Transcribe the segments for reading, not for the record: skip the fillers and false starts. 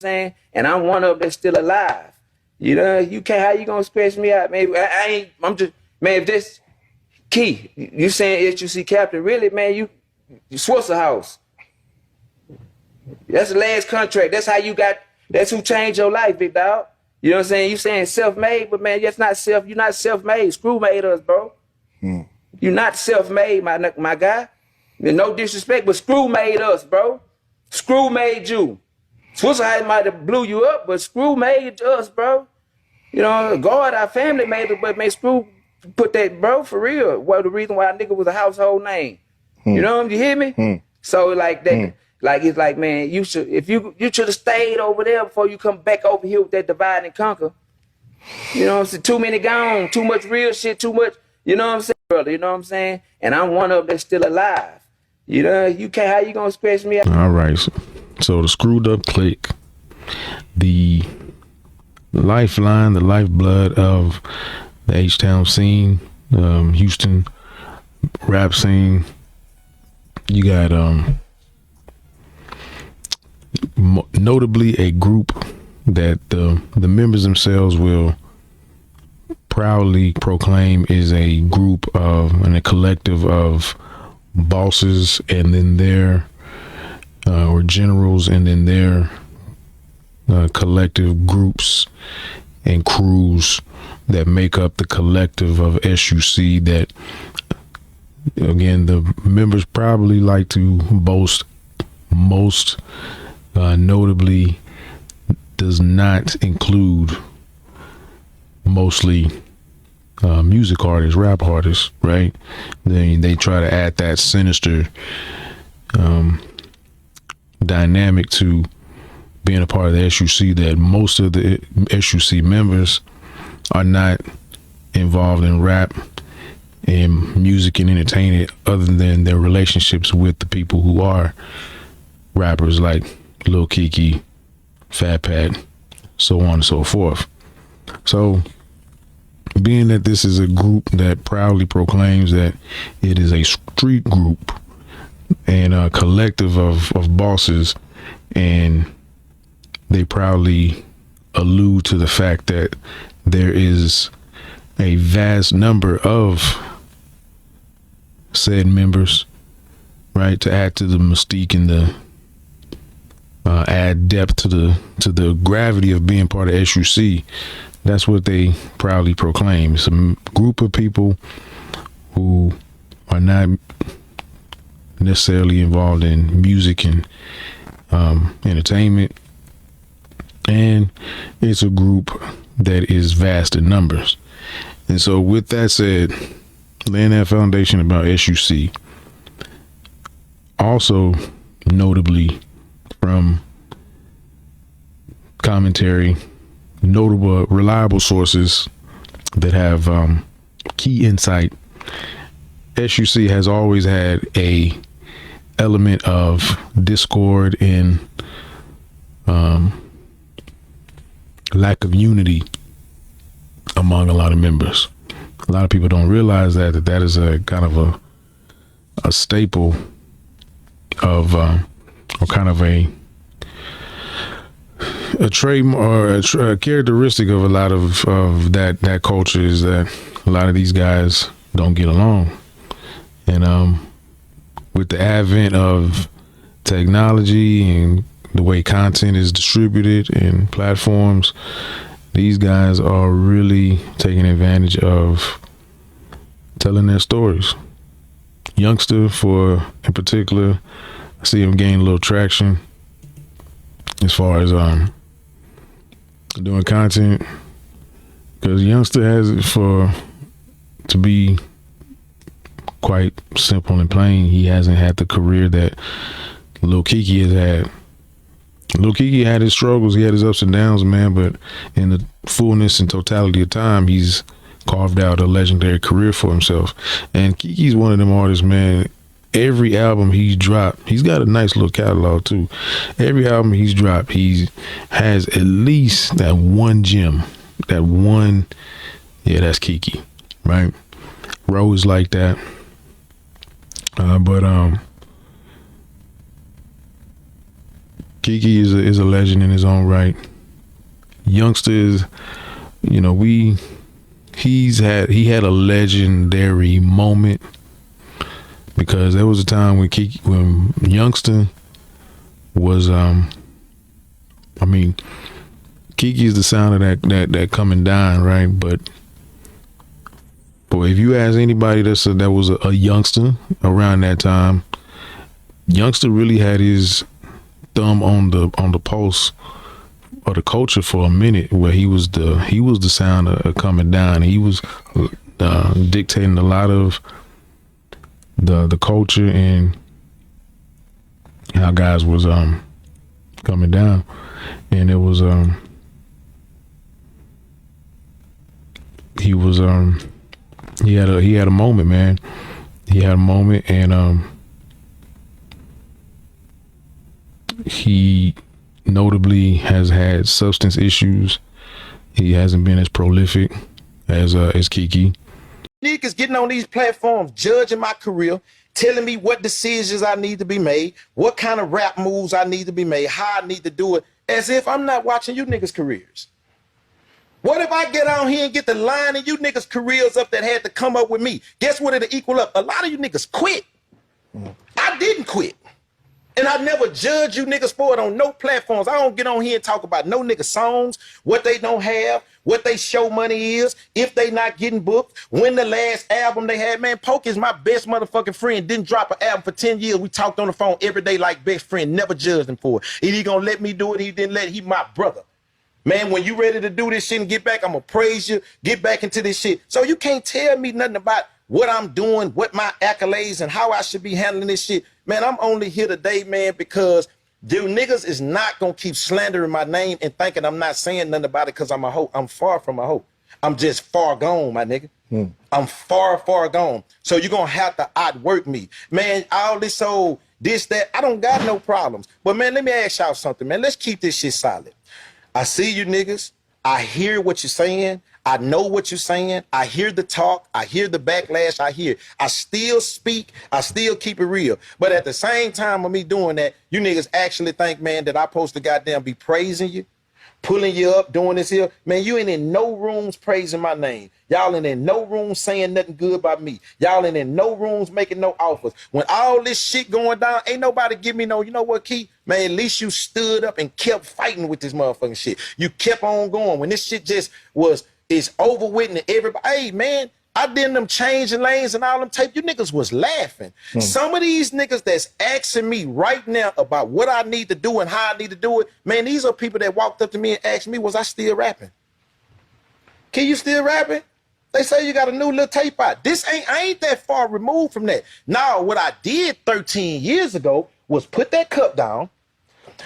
saying? And I'm one of them that's still alive. You know, you can't, how you gonna scratch me out, man? I ain't, I'm just, man, if this, Key, you saying HUC captain, really, man, you Swisser House. That's the last contract. That's how you got, that's who changed your life, big dog. You know what I'm saying? You saying self-made, but man, that's not you're not self-made. Screw made us, bro. You're not self-made, my guy. No disrespect, but Screw made us, bro. Screw made you. Swisser might have blew you up, but Screw made us, bro. You know, God, our family made it, but man, Screw put that, bro, for real. Well, the reason why a nigga was a household name. You know, you hear me? So like that, like it's like, man, you should, if you should have stayed over there before you come back over here with that divide and conquer. You know what I'm saying? Too many gone, too much real shit, too much, you know what I'm saying, brother? You know what I'm saying? And I'm one of them that's still alive. You know, you can't, how you gonna scratch me out? All right. So the screwed up clique, the lifeline, the lifeblood of the H-Town scene, Houston rap scene. You got notably a group that the members themselves will proudly proclaim is a group of and a collective of bosses, and then their or generals, and then their collective groups and crews that make up the collective of SUC, that again the members probably like to boast most notably does not include mostly music artists, rap artists, right? They try to add that sinister dynamic to being a part of the SUC, that most of the SUC members are not involved in rap and music and entertainment other than their relationships with the people who are rappers, like Lil Kiki, Fat Pat, so on and so forth. So being that this is a group that proudly proclaims that it is a street group and a collective of bosses, and they proudly allude to the fact that there is a vast number of said members, right, to add to the mystique and the add depth to the gravity of being part of SUC. That's what they proudly proclaim. It's a group of people who are not necessarily involved in music and entertainment, and it's a group that is vast in numbers. And so with that said, laying that foundation about SUC, also notably from commentary, notable reliable sources that have key insight, SUC has always had a element of discord and lack of unity among a lot of members. A lot of people don't realize that is a kind of a staple of or kind of a trademark or a characteristic of a lot of that culture, is that a lot of these guys don't get along. And with the advent of technology and the way content is distributed and platforms, these guys are really taking advantage of telling their stories. Yungstar, in particular, I see him gain a little traction as far as doing content, because Yungstar has it to be quite simple and plain. He hasn't had the career that Lil Kiki has had. Lil Kiki had his struggles, he had his ups and downs, man, but in the fullness and totality of time, he's carved out a legendary career for himself. And Kiki's one of them artists, man. Every album he's dropped, he's got a nice little catalog too. Every album he's dropped, he has at least that one gem, that one, yeah, that's Kiki, right? Rose like that. But Kiki is a legend in his own right. Youngster is, you know, he had a legendary moment, because there was a time when Youngster was Kiki is the sound of that coming down, right? But if you ask anybody that was a youngster around that time, Youngster really had his thumb on the pulse of the culture for a minute, where he was the sound of coming down. He was dictating a lot of the culture and how guys was coming down, and it was he had a moment, man. He had a moment, and he notably has had substance issues. He hasn't been as prolific as Kiki. Niggas getting on these platforms, judging my career, telling me what decisions I need to be made, what kind of rap moves I need to be made, how I need to do it, as if I'm not watching you niggas' careers. What if I get on here and get the line of you niggas' careers up that had to come up with me? Guess what it'll equal up? A lot of you niggas quit. I didn't quit. And I never judge you niggas for it on no platforms. I don't get on here and talk about no nigga songs, what they don't have, what they show money is, if they not getting booked, when the last album they had. Man, Poke is my best motherfucking friend. Didn't drop an album for 10 years. We talked on the phone every day like best friend. Never judged him for it. If he gonna let me do it, he didn't let it. He my brother. Man, when you ready to do this shit and get back, I'm gonna praise you, get back into this shit. So you can't tell me nothing about what I'm doing, what my accolades and how I should be handling this shit. Man, I'm only here today, man, because you niggas is not gonna keep slandering my name and thinking I'm not saying nothing about it because I'm a hoe. I'm far from a hoe. I'm just far gone, my nigga. I'm far, far gone. So you're gonna have to outwork me. Man, all this old, this, that, I don't got no problems. But man, let me ask y'all something, man. Let's keep this shit solid. I see you niggas. I hear what you're saying. I know what you're saying. I hear the talk. I hear the backlash. I still speak. I still keep it real. But at the same time of me doing that, you niggas actually think, man, that I supposed to goddamn be praising you, pulling you up, doing this here. Man, you ain't in no rooms praising my name. Y'all ain't in no rooms saying nothing good about me. Y'all ain't in no rooms making no offers. When all this shit going down, ain't nobody give me no, you know what, Key? Man, at least you stood up and kept fighting with this motherfucking shit. You kept on going. When this shit just is over with and everybody, hey, man, I did them changing lanes and all them tape. You niggas was laughing. Some of these niggas that's asking me right now about what I need to do and how I need to do it, man, these are people that walked up to me and asked me, was I still rapping? Can you still rapping? They say you got a new little tape out. I ain't that far removed from that. Now, what I did 13 years ago was put that cup down.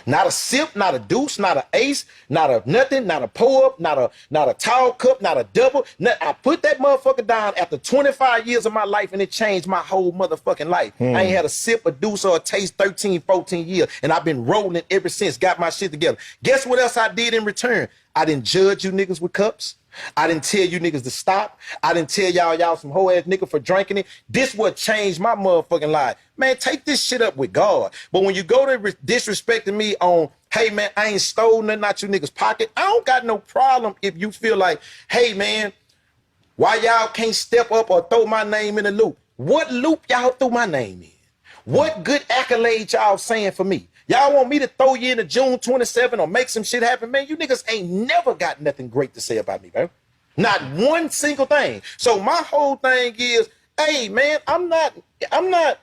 Not a sip, not a deuce, not an ace, not a nothing, not a pour-up, not a tall cup, not a double. I put that motherfucker down after 25 years of my life, and it changed my whole motherfucking life. I ain't had a sip, a deuce, or a taste 13, 14 years, and I've been rolling ever since, got my shit together. Guess what else I did in return? I didn't judge you niggas with cups. I didn't tell you niggas to stop. I didn't tell y'all some hoe ass nigga for drinking it. This what changed my motherfucking life. Man, take this shit up with God. But when you go to disrespecting me on, hey man, I ain't stole nothing out you niggas' pocket, I don't got no problem if you feel like, hey man, why y'all can't step up or throw my name in the loop? What loop y'all threw my name in? What good accolade y'all saying for me? Y'all want me to throw you into June 27 or make some shit happen? Man, you niggas ain't never got nothing great to say about me, bro. Not one single thing. So my whole thing is, hey, man, I'm not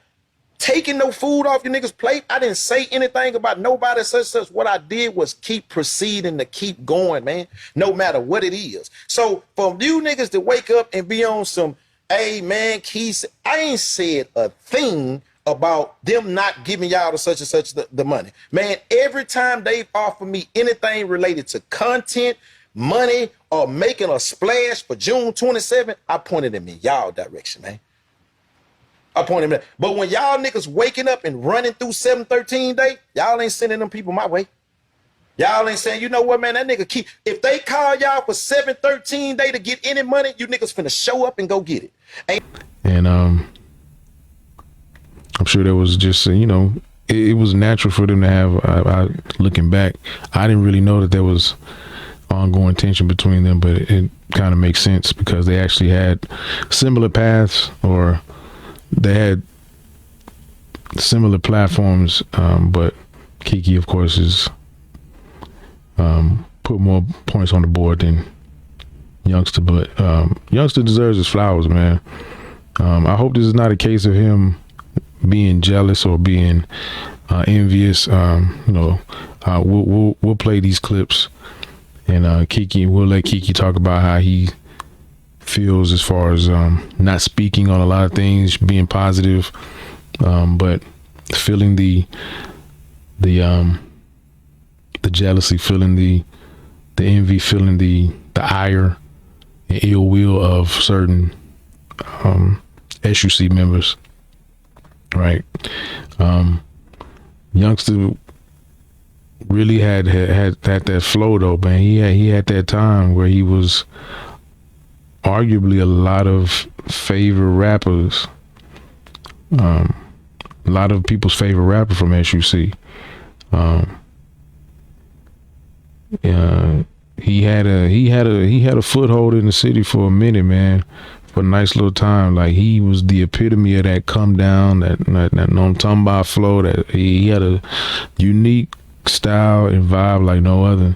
taking no food off your niggas' plate. I didn't say anything about nobody such. What I did was keep proceeding to keep going, man, no matter what it is. So for you niggas to wake up and be on some, hey, man, Keith, I ain't said a thing about them not giving y'all to such and such the money. Man, every time they've offered me anything related to content, money, or making a splash for June 27, I pointed them in y'all direction, man. I pointed them. But when y'all niggas waking up and running through 713 day, y'all ain't sending them people my way. Y'all ain't saying, you know what, man, that nigga keep, if they call y'all for 713 day to get any money, you niggas finna show up and go get it. And I'm sure there was just, it was natural for them to have. Looking back, I didn't really know that there was ongoing tension between them, but it kind of makes sense because they actually had similar paths, or they had similar platforms. But Kiki, of course, is put more points on the board than Youngster, but Youngster deserves his flowers, man. I hope this is not a case of him being jealous or being envious. We'll play these clips, and we'll let Kiki talk about how he feels as far as not speaking on a lot of things, being positive, but feeling the jealousy, feeling the envy, feeling the ire and ill will of certain SUC members, right? Youngster really had that flow though, man. He had that time where he was arguably a lot of favorite rappers, a lot of people's favorite rapper from SUC. He had a foothold in the city for a minute, man, for a nice little time. Like, he was the epitome of that come down, that no talking about flow. That he had a unique style and vibe like no other.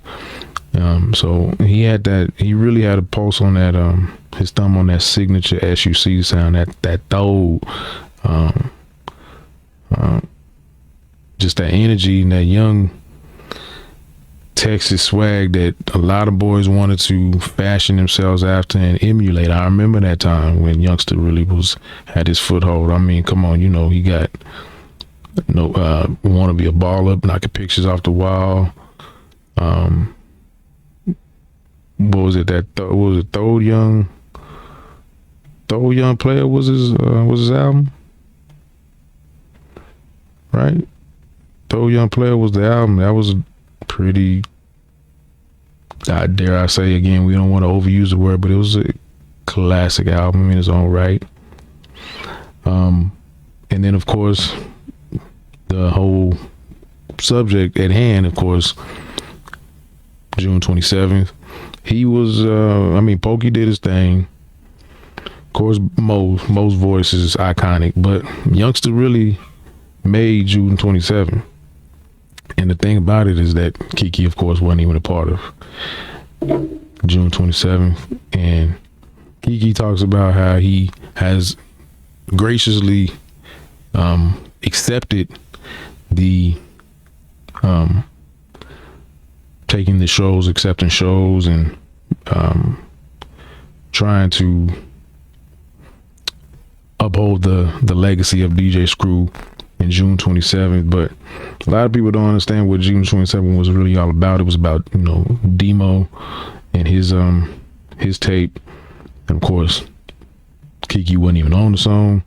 So he really had a pulse on that, his thumb on that signature SUC sound, that throw, just that energy and that young Texas swag that a lot of boys wanted to fashion themselves after and emulate. I remember that time when Youngster really had his foothold. I mean, come on, he got want to be a baller, knocking pictures off the wall. What was it? Throw Young Player was his album, right? Throw Young Player was the album. That was pretty, dare I say again, we don't want to overuse the word, but it was a classic album in its own right. And then, of course, the whole subject at hand, of course, June 27th, he was, Pokey did his thing. Of course, Mo's voice is iconic, but Youngster really made June 27th. And the thing about it is that Kiki, of course, wasn't even a part of June 27th. And Kiki talks about how he has graciously accepted the taking the shows, accepting shows, and trying to uphold the legacy of DJ Screw in June 27th. But a lot of people don't understand what June 27th was really all about. It was about, Demo and his tape. And of course, Kiki wasn't even on the song.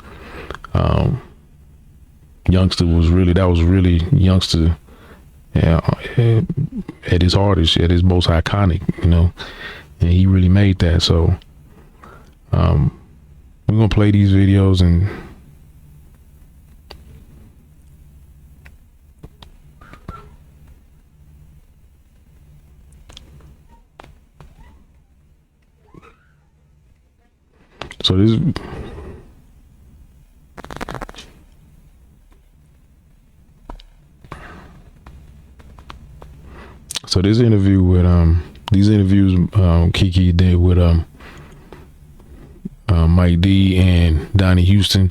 Youngster was really Youngster at his hardest, at his most iconic, and he really made that. So we're gonna play these videos and so this interview with these interviews Kiki did with Mike D and Donnie Houston.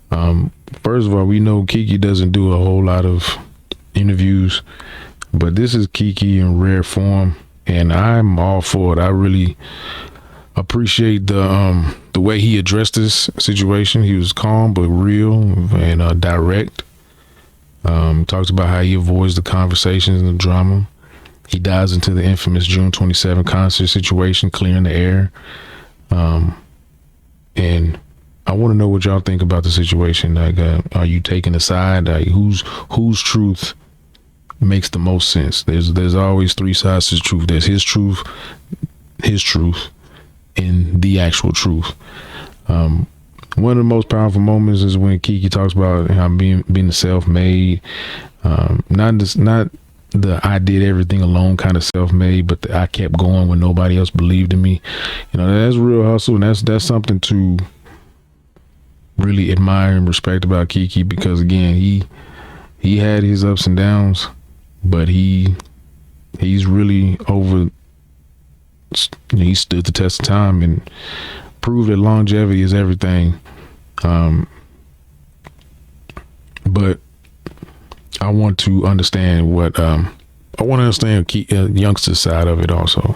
First of all, we know Kiki doesn't do a whole lot of interviews, but this is Kiki in rare form, and I'm all for it. I really appreciate the way he addressed this situation. He was calm but real and direct. Talks about how he avoids the conversations and the drama. He dives into the infamous June 27 concert situation, clearing the air. And I want to know what y'all think about the situation. Like, are you taking a side? Like, whose truth makes the most sense? There's always three sides to the truth. There's his truth, and the actual truth. one of the most powerful moments is when Kiki talks about how being self-made, not the I did everything alone kind of self-made, but I kept going when nobody else believed in me. You know, that's real hustle, and that's something to really admire and respect about Kiki, because again, he had his ups and downs, but he's really over. He stood the test of time and proved that longevity is everything. But I want to understand Youngster's side of it also.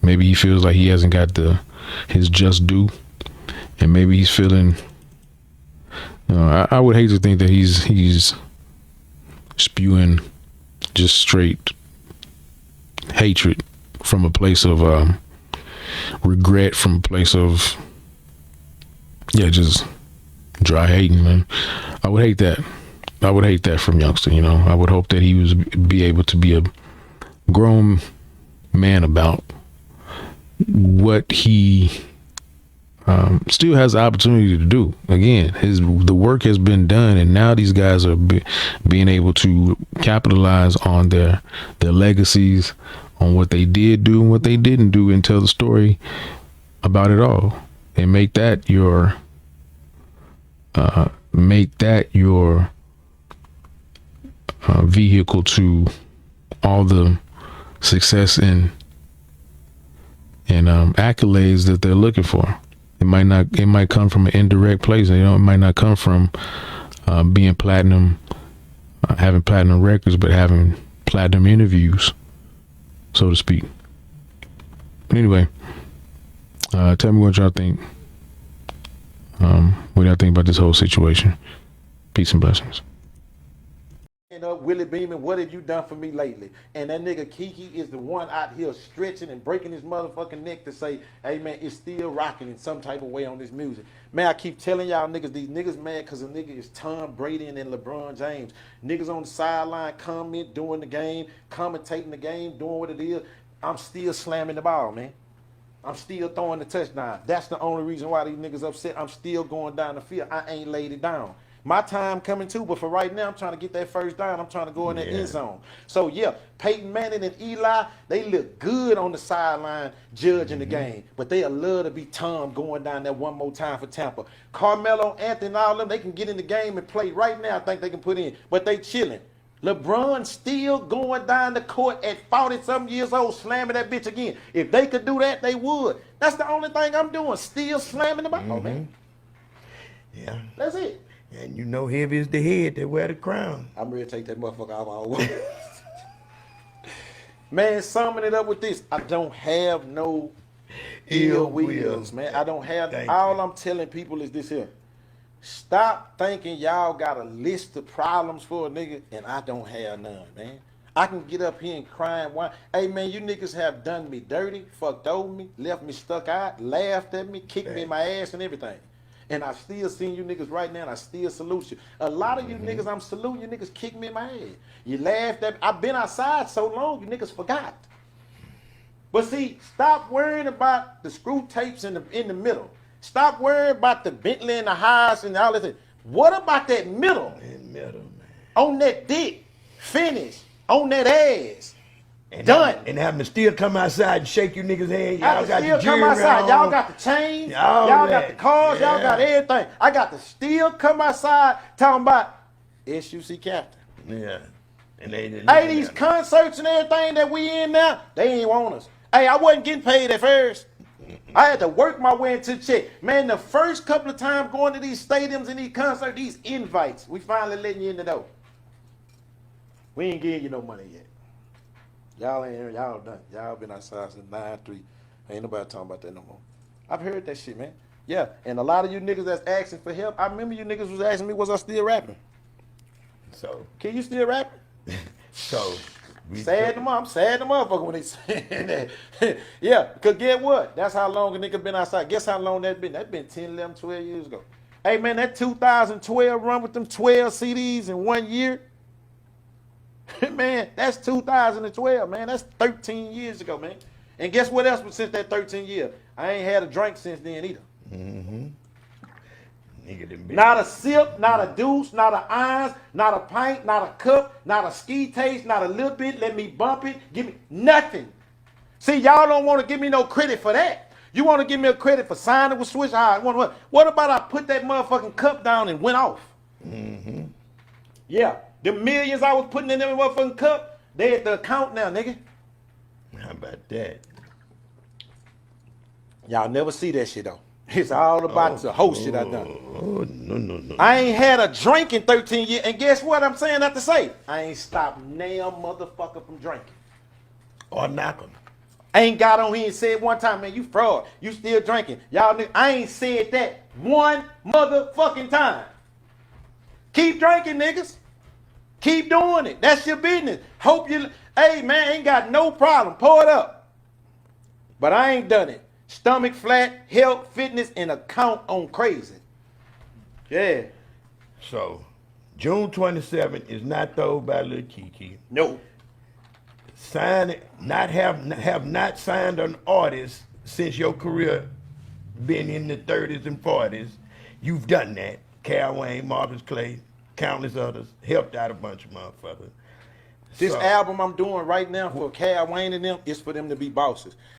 Maybe he feels like he hasn't got his just due, and maybe he's feeling. I would hate to think that he's spewing just straight hatred from a place of regret, from a place of just dry hating, man. I would hate that. I would hate that from Youngster. You know, I would hope that he be able to be a grown man about what he still has the opportunity to do. Again, the work has been done, and now these guys are being able to capitalize on their legacies, on what they did do and what they didn't do, and tell the story about it all, and make that your vehicle to all the success and accolades that they're looking for. It might come from an indirect place. You know, it might not come from being platinum, having platinum records, but having platinum interviews, so to speak. But anyway, tell me what y'all think. What do y'all think about this whole situation? Peace and blessings. Willie Beeman, what have you done for me lately? And that nigga Kiki is the one out here stretching and breaking his motherfucking neck to say, hey man, it's still rocking in some type of way on this music. Man, I keep telling y'all niggas, these niggas mad because the nigga is Tom Brady and LeBron James. Niggas on the sideline comment, doing the game, commentating the game, doing what it is. I'm still slamming the ball, man. I'm still throwing the touchdown. That's the only reason why these niggas upset. I'm still going down the field. I ain't laid it down. My time coming too, but for right now, I'm trying to get that first down. I'm trying to go in that end zone. So yeah, Peyton Manning and Eli, they look good on the sideline judging the game, but they'll love to be Tom going down there one more time for Tampa. Carmelo, Anthony, and all of them, they can get in the game and play right now. I think they can put in, but they chilling. LeBron still going down the court at 40-something years old, slamming that bitch again. If they could do that, they would. That's the only thing I'm doing, still slamming the ball, man. Yeah. That's it. And you know, heavy is the head that wear the crown. I'm ready to take that motherfucker off all over. Man, summing it up with this. I don't have no ill wheels, man. I don't have. All I'm telling people is this here. Stop thinking y'all got a list of problems for a nigga and I don't have none, man. I can get up here and cry and whine. Hey, man, you niggas have done me dirty, fucked over me, left me stuck out, laughed at me, kicked me in my ass and everything. And I still seeing you niggas right now, and I still salute you. A lot of you niggas I'm saluting, you niggas kick me in my head. You laughed at me. I've been outside so long, you niggas forgot. But see, stop worrying about the screw tapes in the middle. Stop worrying about the Bentley and the highs and all that. What about that middle? In middle, man. On that dick, finish, on that ass. And done. And having to still come outside and shake you niggas' hand. Y'all got still the come outside. Y'all got the chains. Y'all got the cars. Y'all got everything. I got to still come outside talking about SUC captain. Yeah. And hey, these concerts and everything that we in now, they ain't want us. Hey, I wasn't getting paid at first. I had to work my way into the check. Man, the first couple of times going to these stadiums and these concerts, these invites, we finally letting you in the door. We ain't giving you no money yet. Y'all ain't here, y'all done. Y'all been outside since 9-3. Ain't nobody talking about that no more. I've heard that shit, man. Yeah, and a lot of you niggas that's asking for help, I remember you niggas was asking me, was I still rapping? So. Can you still rapping? So. I'm sad the motherfucker when they saying that. Yeah, because get what? That's how long a nigga been outside. Guess how long that been? That been 10, 11, 12 years ago. Hey, man, that 2012 run with them 12 CDs in 1 year, man, that's 2012, man. That's 13 years ago, man. And guess what else was since that 13 years? I ain't had a drink since then either. Nigga done been. Not a sip, not a deuce, not a ounce, not a pint, not a cup, not a ski taste, not a little bit. Let me bump it. Give me nothing. See, y'all don't want to give me no credit for that. You want to give me a credit for signing with Swish High. What about I put that motherfucking cup down and went off? Mm-hmm. Yeah, the millions I was putting in that motherfucking cup, they at the account now, nigga. How about that? Y'all never see that shit though. It's all about the whole shit I done. Oh, no. I ain't had a drink in 13 years, and guess what I'm saying not to say? I ain't stopped nail motherfucker from drinking. Or knock 'em. I ain't got on here and said one time, man, you fraud. You still drinking. Y'all niggas, I ain't said that one motherfucking time. Keep drinking, niggas. Keep doing it. That's your business. Hope you, hey, man, ain't got no problem. Pour it up. But I ain't done it. Stomach flat, health, fitness, and account on crazy. Yeah. So, June 27th is not thrown by Lil Kiki. No. Sign it, have not signed an artist since your career been in the 30s and 40s. You've done that. Cal Wayne, Marcus Clay, countless others, helped out a bunch of motherfuckers. This So- album I'm doing right now for Cal Wayne and them is for them to be bosses.